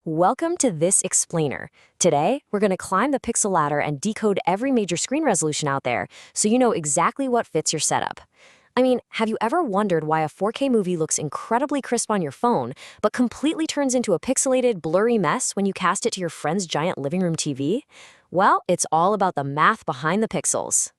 Welcome to this explainer. Today, we're going to climb the pixel ladder and decode every major screen resolution out there so you know exactly what fits your setup. I mean, have you ever wondered why a 4K movie looks incredibly crisp on your phone, but completely turns into a pixelated, blurry mess when you cast it to your friend's giant living room TV? Well, it's all about the math behind the pixels.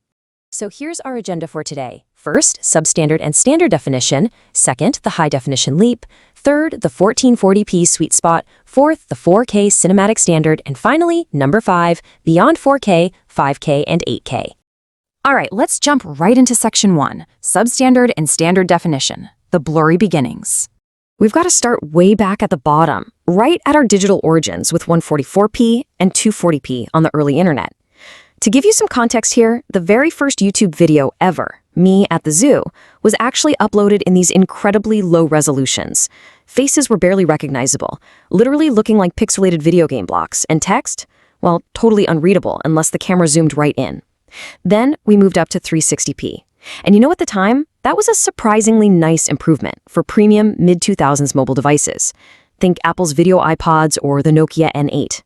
So here's our agenda for today. First, substandard and standard definition. Second, the high definition leap. Third, the 1440p sweet spot. Fourth, the 4K cinematic standard. And finally, number 5, beyond 4K, 5K, and 8K. All right, let's jump right into section 1, substandard and standard definition, the blurry beginnings. We've got to start way back at the bottom, right at our digital origins with 144p and 240p on the early internet. To give you some context here, the very first YouTube video ever, me at the zoo, was actually uploaded in these incredibly low resolutions. Faces were barely recognizable, literally looking like pixelated video game blocks, and text, well, totally unreadable unless the camera zoomed right in. Then we moved up to 360p. And you know, at the time, that was a surprisingly nice improvement for premium mid-2000s mobile devices. Think Apple's video iPods or the Nokia N8.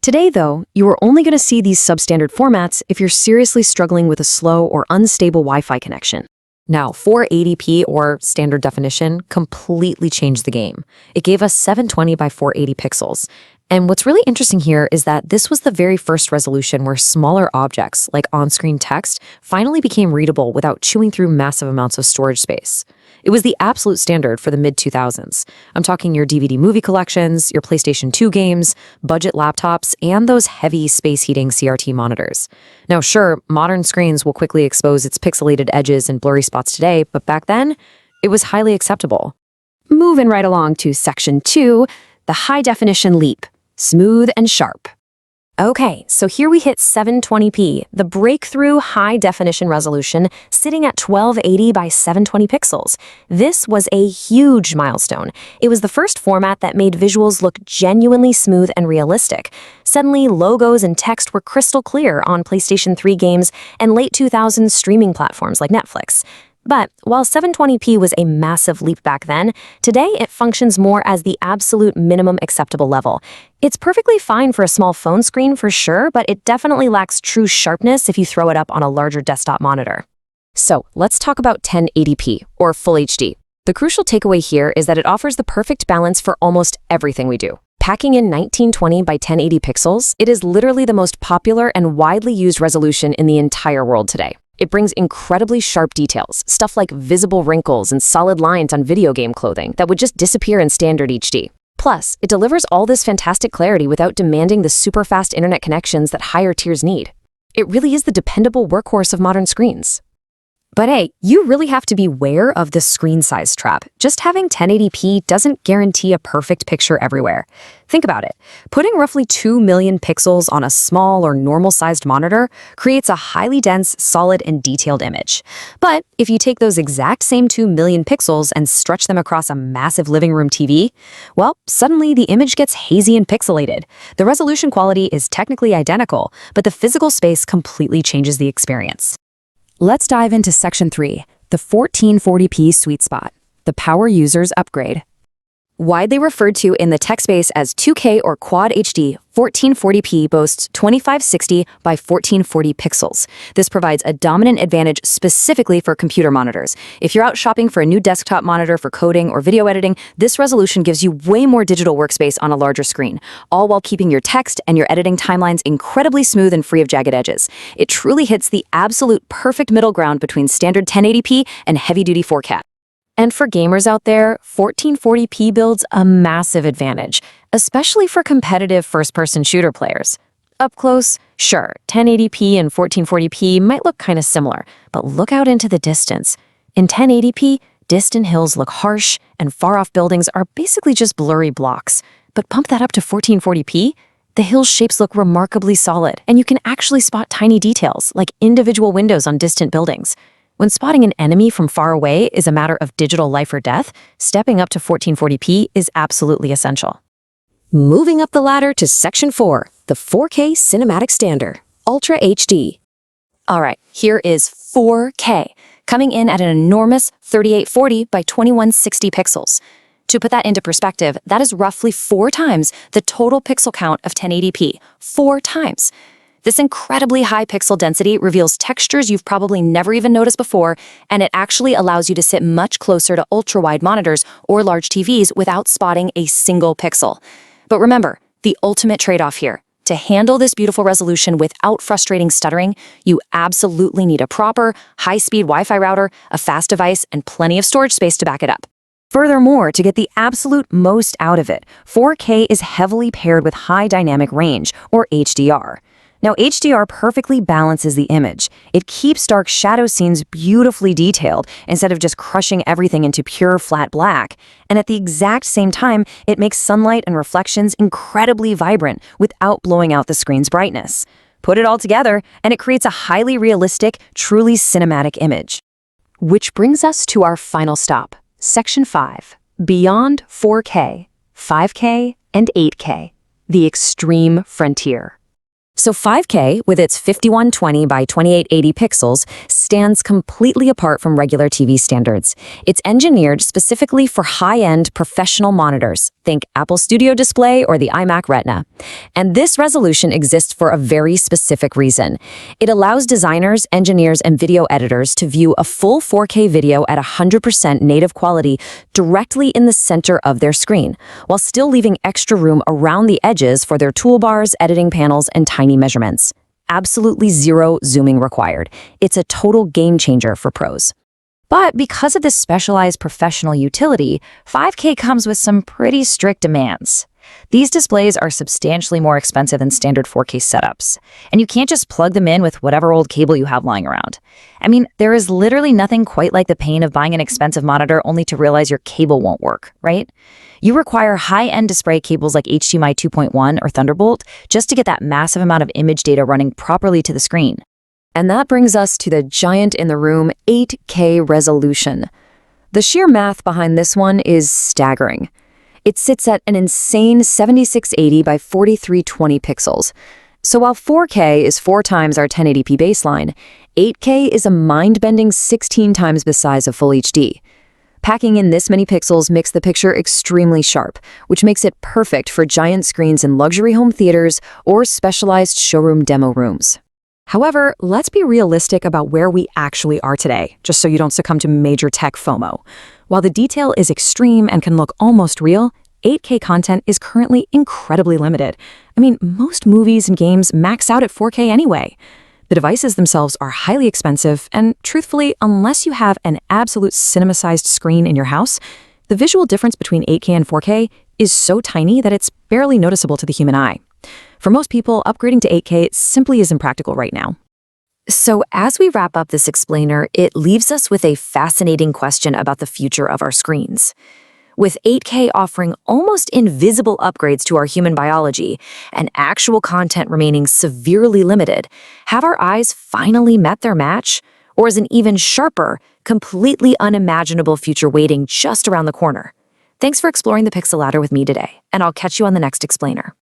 Today, though, you are only going to see these substandard formats if you're seriously struggling with a slow or unstable Wi-Fi connection. Now, 480p or standard definition completely changed the game. It gave us 720 by 480 pixels. And what's really interesting here is that this was the very first resolution where smaller objects, like on-screen text, finally became readable without chewing through massive amounts of storage space. It was the absolute standard for the mid-2000s. I'm talking your DVD movie collections, your PlayStation 2 games, budget laptops, and those heavy space-heating CRT monitors. Now, sure, modern screens will quickly expose its pixelated edges and blurry spots today, but back then, it was highly acceptable. Moving right along to section 2, the high-definition leap. Smooth and sharp. Okay, so here we hit 720p, the breakthrough high-definition resolution sitting at 1280 by 720 pixels. This was a huge milestone. It was the first format that made visuals look genuinely smooth and realistic. Suddenly, logos and text were crystal clear on PlayStation 3 games and late 2000s streaming platforms like Netflix. But while 720p was a massive leap back then, today it functions more as the absolute minimum acceptable level. It's perfectly fine for a small phone screen for sure, but it definitely lacks true sharpness if you throw it up on a larger desktop monitor. So let's talk about 1080p, or Full HD. The crucial takeaway here is that it offers the perfect balance for almost everything we do. Packing in 1920 by 1080 pixels, it is literally the most popular and widely used resolution in the entire world today. It brings incredibly sharp details, stuff like visible wrinkles and solid lines on video game clothing that would just disappear in standard HD. Plus, it delivers all this fantastic clarity without demanding the super fast internet connections that higher tiers need. It really is the dependable workhorse of modern screens. But hey, you really have to be aware of the screen size trap. Just having 1080p doesn't guarantee a perfect picture everywhere. Think about it. Putting roughly 2 million pixels on a small or normal-sized monitor creates a highly dense, solid, and detailed image. But if you take those exact same 2 million pixels and stretch them across a massive living room TV, well, suddenly the image gets hazy and pixelated. The resolution quality is technically identical, but the physical space completely changes the experience. Let's dive into section 3, the 1440p sweet spot, the power user's upgrade. Widely referred to in the tech space as 2K or Quad HD, 1440p boasts 2560 by 1440 pixels. This provides a dominant advantage specifically for computer monitors. If you're out shopping for a new desktop monitor for coding or video editing, this resolution gives you way more digital workspace on a larger screen, all while keeping your text and your editing timelines incredibly smooth and free of jagged edges. It truly hits the absolute perfect middle ground between standard 1080p and heavy-duty 4K. And for gamers out there, 1440p builds a massive advantage, especially for competitive first-person shooter players. Up close, sure, 1080p and 1440p might look kind of similar, but look out into the distance. In 1080p, distant hills look harsh, and far-off buildings are basically just blurry blocks. But pump that up to 1440p, the hill's shapes look remarkably solid, and you can actually spot tiny details, like individual windows on distant buildings. When spotting an enemy from far away is a matter of digital life or death, stepping up to 1440p is absolutely essential. Moving up the ladder to section 4, the 4K cinematic standard, Ultra HD. All right, here is 4K, coming in at an enormous 3840 by 2160 pixels. To put that into perspective, that is roughly 4 times the total pixel count of 1080p. 4 times. This incredibly high pixel density reveals textures you've probably never even noticed before, and it actually allows you to sit much closer to ultra-wide monitors or large TVs without spotting a single pixel. But remember, the ultimate trade-off here. To handle this beautiful resolution without frustrating stuttering, you absolutely need a proper, high-speed Wi-Fi router, a fast device, and plenty of storage space to back it up. Furthermore, to get the absolute most out of it, 4K is heavily paired with high dynamic range, or HDR. Now, HDR perfectly balances the image. It keeps dark shadow scenes beautifully detailed instead of just crushing everything into pure flat black. And at the exact same time, it makes sunlight and reflections incredibly vibrant without blowing out the screen's brightness. Put it all together, and it creates a highly realistic, truly cinematic image. Which brings us to our final stop. Section 5, Beyond 4K, 5K, and 8K, the extreme frontier. So 5K, with its 5120 by 2880 pixels, stands completely apart from regular TV standards. It's engineered specifically for high-end professional monitors. Think Apple Studio Display or the iMac Retina. And this resolution exists for a very specific reason. It allows designers, engineers, and video editors to view a full 4K video at 100% native quality directly in the center of their screen, while still leaving extra room around the edges for their toolbars, editing panels, and tiny measurements. Absolutely zero zooming required. It's a total game changer for pros. But because of this specialized professional utility, 5K comes with some pretty strict demands. These displays are substantially more expensive than standard 4K setups, and you can't just plug them in with whatever old cable you have lying around. I mean, there is literally nothing quite like the pain of buying an expensive monitor only to realize your cable won't work, right? You require high-end display cables like HDMI 2.1 or Thunderbolt just to get that massive amount of image data running properly to the screen. And that brings us to the giant in the room 8K resolution. The sheer math behind this one is staggering. It sits at an insane 7680 by 4320 pixels. So while 4K is 4 times our 1080p baseline, 8K is a mind-bending 16 times the size of Full HD. Packing in this many pixels makes the picture extremely sharp, which makes it perfect for giant screens in luxury home theaters or specialized showroom demo rooms. However, let's be realistic about where we actually are today, just so you don't succumb to major tech FOMO. While the detail is extreme and can look almost real, 8K content is currently incredibly limited. I mean, most movies and games max out at 4K anyway. The devices themselves are highly expensive, and truthfully, unless you have an absolute cinema-sized screen in your house, the visual difference between 8K and 4K is so tiny that it's barely noticeable to the human eye. For most people, upgrading to 8K simply isn't practical right now. So as we wrap up this explainer, it leaves us with a fascinating question about the future of our screens. With 8K offering almost invisible upgrades to our human biology and actual content remaining severely limited, have our eyes finally met their match? Or is an even sharper, completely unimaginable future waiting just around the corner? Thanks for exploring the pixel ladder with me today, and I'll catch you on the next explainer.